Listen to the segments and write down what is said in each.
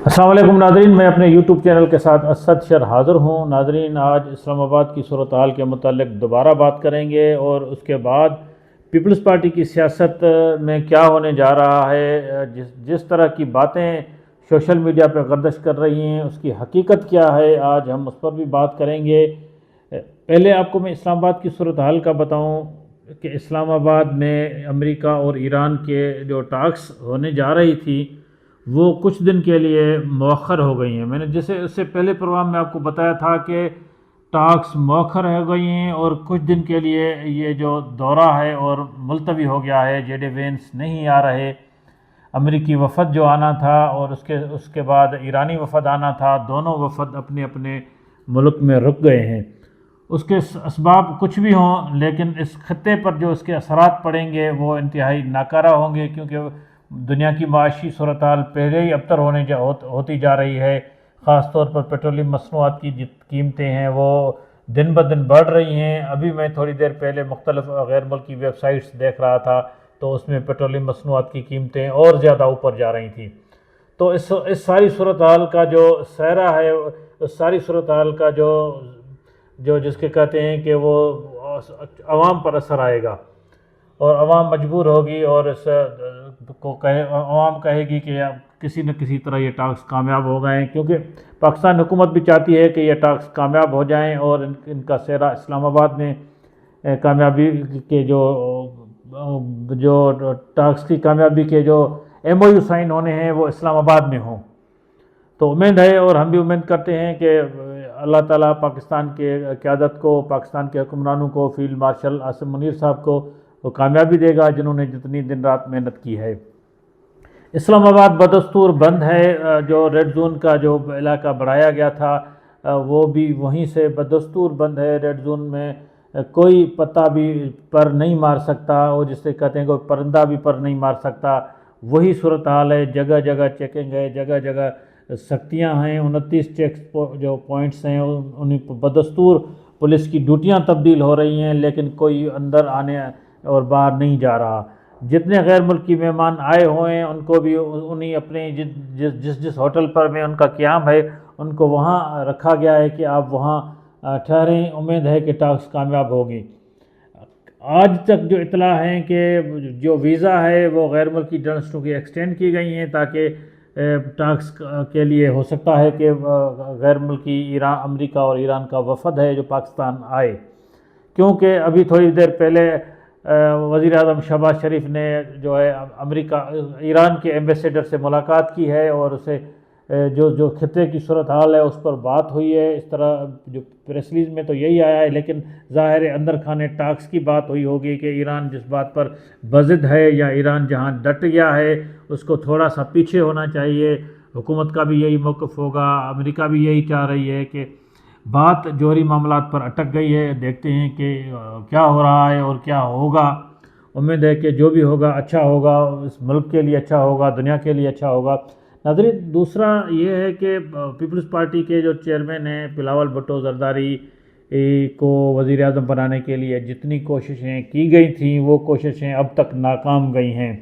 السلام علیکم ناظرین، میں اپنے یوٹیوب چینل کے ساتھ اسد شر حاضر ہوں۔ ناظرین، آج اسلام آباد کی صورتحال کے متعلق دوبارہ بات کریں گے اور اس کے بعد پیپلز پارٹی کی سیاست میں کیا ہونے جا رہا ہے۔ جس طرح کی باتیں سوشل میڈیا پہ گردش کر رہی ہیں اس کی حقیقت کیا ہے، آج ہم اس پر بھی بات کریں گے۔ پہلے آپ کو میں اسلام آباد کی صورتحال کا بتاؤں کہ اسلام آباد میں امریکہ اور ایران کے جو ٹاکس ہونے جا رہی تھی وہ کچھ دن کے لیے مؤخر ہو گئی ہیں۔ میں نے جیسے اس سے پہلے پروگرام میں آپ کو بتایا تھا کہ ٹاکس مؤخر ہو گئی ہیں اور کچھ دن کے لیے یہ جو دورہ ہے اور ملتوی ہو گیا ہے۔ جے ڈی وینس نہیں آ رہے، امریکی وفد جو آنا تھا اور اس کے بعد ایرانی وفد آنا تھا، دونوں وفد اپنے اپنے ملک میں رک گئے ہیں۔ اس کے اسباب کچھ بھی ہوں، لیکن اس خطے پر جو اس کے اثرات پڑیں گے وہ انتہائی ناکارہ ہوں گے، کیونکہ دنیا کی معاشی صورتحال پہلے ہی ابتر ہوتی جا رہی ہے۔ خاص طور پر پیٹرولیم مصنوعات کی قیمتیں ہیں وہ دن بدن بڑھ رہی ہیں۔ ابھی میں تھوڑی دیر پہلے مختلف غیر ملکی ویب سائٹس دیکھ رہا تھا تو اس میں پیٹرولیم مصنوعات کی قیمتیں اور زیادہ اوپر جا رہی تھیں۔ تو اس ساری صورتحال کا جو سہرا ہے، اس ساری صورتحال کا جو جس کے کہتے ہیں کہ وہ عوام پر اثر آئے گا اور عوام مجبور ہوگی اور اس کو عوام کہے گی کہ کسی نہ کسی طرح یہ ٹاکس کامیاب ہو گئے، کیونکہ پاکستان حکومت بھی چاہتی ہے کہ یہ ٹاکس کامیاب ہو جائیں اور ان کا سہرا اسلام آباد میں کامیابی کے جو ٹاکس کی کامیابی کے جو ایم او یو سائن ہونے ہیں وہ اسلام آباد میں ہوں۔ تو امید ہے اور ہم بھی امید کرتے ہیں کہ اللہ تعالیٰ پاکستان کے قیادت کو، پاکستان کے حکمرانوں کو، فیلڈ مارشل عاصم منیر صاحب کو وہ کامیابی دے گا جنہوں نے جتنی دن رات محنت کی ہے۔ اسلام آباد بدستور بند ہے۔ جو ریڈ زون کا جو علاقہ بڑھایا گیا تھا وہ بھی وہیں سے بدستور بند ہے۔ ریڈ زون میں کوئی پتا بھی پر نہیں مار سکتا، اور جس سے کہتے ہیں کوئی پرندہ بھی پر نہیں مار سکتا، وہی صورتحال ہے۔ جگہ جگہ چیکنگ ہے، جگہ جگہ سختیاں ہیں۔ 29 چیک جو پوائنٹس ہیں انہیں بدستور پولیس کی ڈیوٹیاں تبدیل ہو رہی ہیں، لیکن کوئی اندر آنے اور باہر نہیں جا رہا۔ جتنے غیر ملکی مہمان آئے ہوئے ہیں ان کو بھی انہیں اپنے جس ہوٹل پر میں ان کا قیام ہے ان کو وہاں رکھا گیا ہے کہ آپ وہاں ٹھہریں، امید ہے کہ ٹاکس کامیاب ہوگی۔ آج تک جو اطلاع ہیں کہ جو ویزا ہے وہ غیر ملکی جرنلسٹوں کی ایکسٹینڈ کی گئی ہیں تاکہ ٹاکس کے لیے ہو سکتا ہے کہ غیر ملکی امریکہ اور ایران کا وفد ہے جو پاکستان آئے، کیونکہ ابھی تھوڑی دیر پہلے وزیر اعظم شہباز شریف نے جو ہے ایران کے ایمبیسیڈر سے ملاقات کی ہے اور اسے جو خطے کی صورتحال ہے اس پر بات ہوئی ہے۔ اس طرح جو پریس ریلیز میں تو یہی آیا ہے، لیکن ظاہر اندر کھانے ٹاکس کی بات ہوئی ہوگی کہ ایران جس بات پر بضد ہے یا ایران جہاں ڈٹ گیا ہے اس کو تھوڑا سا پیچھے ہونا چاہیے۔ حکومت کا بھی یہی موقف ہوگا، امریکہ بھی یہی چاہ رہی ہے کہ بات جوہری معاملات پر اٹک گئی ہے، دیکھتے ہیں کہ کیا ہو رہا ہے اور کیا ہوگا۔ امید ہے کہ جو بھی ہوگا اچھا ہوگا، اس ملک کے لیے اچھا ہوگا، دنیا کے لیے اچھا ہوگا۔ ناظرین، دوسرا یہ ہے کہ پیپلز پارٹی کے جو چیئرمین ہیں بلاول بھٹو زرداری کو وزیر اعظم بنانے کے لیے جتنی کوششیں کی گئی تھیں وہ کوششیں اب تک ناکام گئی ہیں۔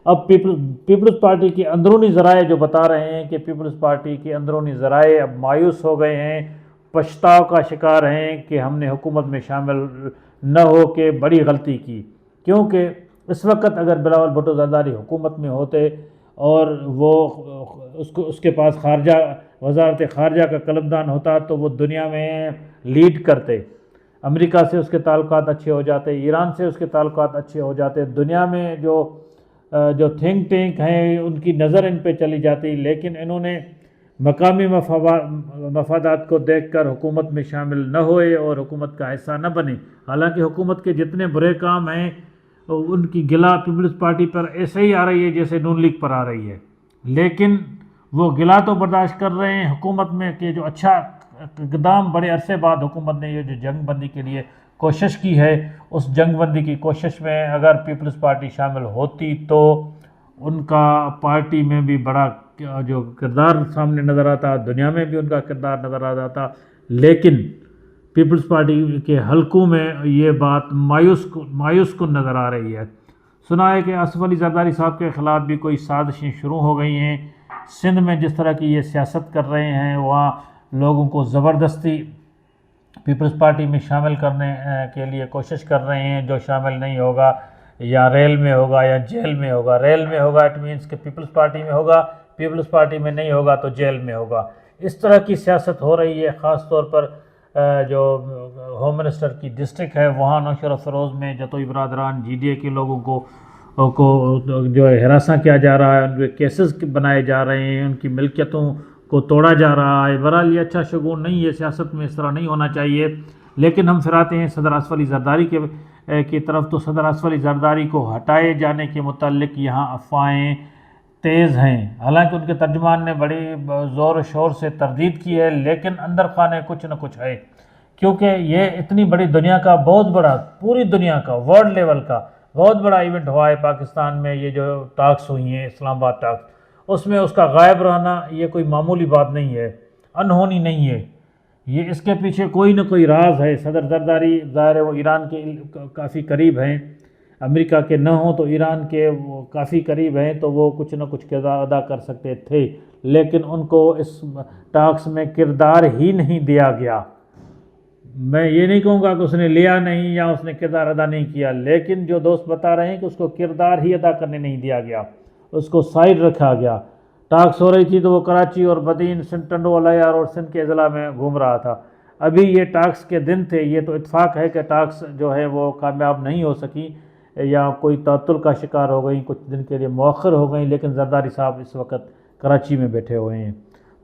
اب پیپلز پارٹی کے اندرونی ذرائع جو بتا رہے ہیں کہ پیپلز پارٹی کے اندرونی ذرائع اب مایوس ہو گئے ہیں، پچھتاؤ کا شکار ہیں کہ ہم نے حکومت میں شامل نہ ہو کے بڑی غلطی کی، کیونکہ اس وقت اگر بلاول بھٹو زرداری حکومت میں ہوتے اور وہ اس کے پاس وزارت خارجہ کا قلمدان ہوتا تو وہ دنیا میں لیڈ کرتے، امریکہ سے اس کے تعلقات اچھے ہو جاتے، ایران سے اس کے تعلقات اچھے ہو جاتے، دنیا میں جو تھنک ٹینک ہیں ان کی نظر ان پہ چلی جاتی، لیکن انہوں نے مقامی مفادات کو دیکھ کر حکومت میں شامل نہ ہوئے اور حکومت کا حصہ نہ بنے۔ حالانکہ حکومت کے جتنے برے کام ہیں ان کی گلا پیپلز پارٹی پر ایسے ہی آ رہی ہے جیسے نون لیگ پر آ رہی ہے، لیکن وہ گلا تو برداشت کر رہے ہیں حکومت میں کہ جو اچھا اقدام بڑے عرصے بعد حکومت نے یہ جو جنگ بندی کے لیے کوشش کی ہے، اس جنگ بندی کی کوشش میں اگر پیپلز پارٹی شامل ہوتی تو ان کا پارٹی میں بھی بڑا جو کردار سامنے نظر آتا، دنیا میں بھی ان کا کردار نظر آ جاتا، لیکن پیپلز پارٹی کے حلقوں میں یہ بات مایوس کن نظر آ رہی ہے۔ سنا ہے کہ آصف علی زرداری صاحب کے خلاف بھی کوئی سازشیں شروع ہو گئی ہیں سندھ میں جس طرح کی یہ سیاست کر رہے ہیں، وہاں لوگوں کو زبردستی پیپلز پارٹی میں شامل کرنے کے لیے کوشش کر رہے ہیں۔ جو شامل نہیں ہوگا یا ریل میں ہوگا یا جیل میں ہوگا۔ ریل میں ہوگا اٹ مینس کہ پیپلز پارٹی میں ہوگا، پیپلز پارٹی میں نہیں ہوگا تو جیل میں ہوگا۔ اس طرح کی سیاست ہو رہی ہے، خاص طور پر جو ہوم منسٹر کی ڈسٹرکٹ ہے وہاں نوشہر افروز میں جتوئی برادران جی ڈی اے کے لوگوں کو جو ہے ہراساں کیا جا رہا ہے، ان کے کیسز بنائے جا رہے ہیں، ان کی ملکیتوں کو توڑا جا رہا ہے۔ بہرحال یہ اچھا شگون نہیں ہے، سیاست میں اس طرح نہیں ہونا چاہیے۔ لیکن ہم پھر آتے ہیں صدر آصف علی زرداری کی طرف، تو صدر آصف علی زرداری کو ہٹائے جانے کے متعلق یہاں افواہیں تیز ہیں۔ حالانکہ ان کے ترجمان نے بڑی زور و شور سے تردید کی ہے، لیکن اندر خانے کچھ نہ کچھ ہے، کیونکہ یہ اتنی بڑی دنیا کا بہت بڑا، پوری دنیا کا ورلڈ لیول کا بہت بڑا ایونٹ ہوا ہے پاکستان میں۔ یہ جو ٹاکس ہوئی ہیں، اسلام آباد ٹاکس، اس میں اس کا غائب رہنا یہ کوئی معمولی بات نہیں ہے، انہونی نہیں ہے، یہ اس کے پیچھے کوئی نہ کوئی راز ہے۔ صدر زرداری ظاہر ہے وہ ایران کے کافی قریب ہیں، امریکہ کے نہ ہوں تو ایران کے وہ کافی قریب ہیں، تو وہ کچھ نہ کچھ کردار ادا کر سکتے تھے، لیکن ان کو اس ٹاکس میں کردار ہی نہیں دیا گیا۔ میں یہ نہیں کہوں گا کہ اس نے لیا نہیں یا اس نے کردار ادا نہیں کیا، لیکن جو دوست بتا رہے ہیں کہ اس کو کردار ہی ادا کرنے نہیں دیا گیا، اس کو سائڈ رکھا گیا۔ ٹاکس ہو رہی تھی تو وہ کراچی اور بدین، سندھ ٹنڈو الیار اور سندھ کے اضلاع میں گھوم رہا تھا۔ ابھی یہ ٹاکس کے دن تھے، یہ تو اتفاق ہے کہ ٹاکس جو ہے وہ کامیاب نہیں ہو سکی یا کوئی تعطل کا شکار ہو گئی، کچھ دن کے لیے مؤخر ہو گئیں، لیکن زرداری صاحب اس وقت کراچی میں بیٹھے ہوئے ہیں۔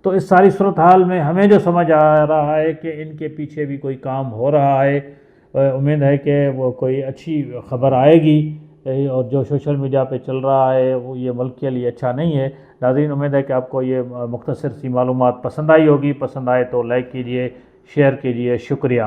تو اس ساری صورتحال میں ہمیں جو سمجھ آ رہا ہے کہ ان کے پیچھے بھی کوئی کام ہو رہا ہے۔ امید ہے کہ وہ کوئی اچھی خبر آئے گی، اور جو سوشل میڈیا پہ چل رہا ہے وہ یہ ملک کے لیے اچھا نہیں ہے۔ ناظرین، امید ہے کہ آپ کو یہ مختصر سی معلومات پسند آئی ہوگی۔ پسند آئے تو لائک کیجئے، شیئر کیجئے۔ شکریہ۔